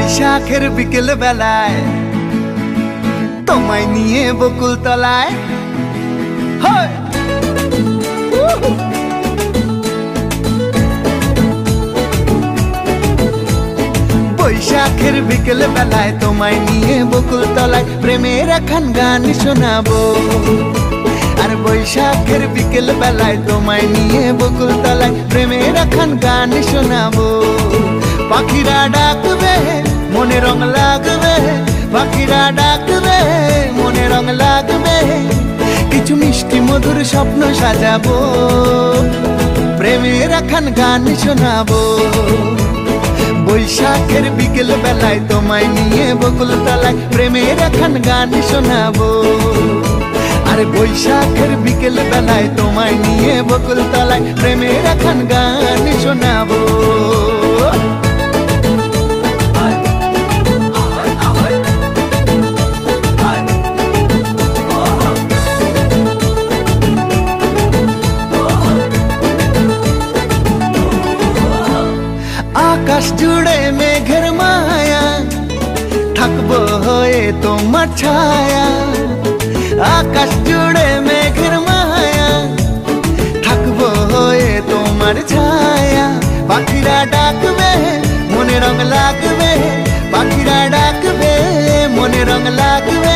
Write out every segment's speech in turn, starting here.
বৈশাখের বিকেল বেলায় তোমায় নিয়ে বকুল তলায় বৈশাখের বিকেল বেলায় তোমায় নিয়ে বকুল তলায় প্রেমের এখন গান শোনাবো। আর বৈশাখের বিকেল বেলায় তোমায় নিয়ে বকুল তলায় প্রেমের এখন গান শোনাবো। পাখিরা ডাকবে মনে রং লাগবে, পাখিরা ডাকবে মনে রং লাগবে, কিছু মিষ্টি মধুর স্বপ্ন সাজাবো, প্রেমের এখন গান শোনাবো। বৈশাখের বিকেল বেলায় তোমায় নিয়ে বকুল তলায় প্রেমের এখন গান শোনাবো। আর বৈশাখের বিকেল বেলায় তোমায় নিয়ে বকুল তলায় প্রেমের এখন গান শোনাবো। আকাশ জুড়ে মেঘের মায়া, থাকবো হয়ে তোমার ছায়া। আকাশ জুড়ে মেঘের মায়া, থাকবো হয়ে তোমার ছায়া। পাখিরা ডাকবে মনে রং লাগবে, পাখিরা ডাকবে মনে রং লাগবে,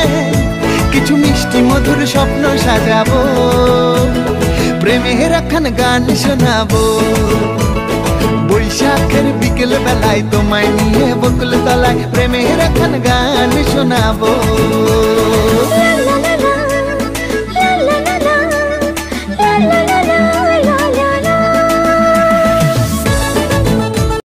কিছু মিষ্টি মধুর স্বপ্ন সাজাবো, প্রেমের এখন গান শোনাবো। বৈশাখের বিকেল বেলায় তোমায় নিয়ে বকুল তলায় প্রেমের এখন গান শোনাবো।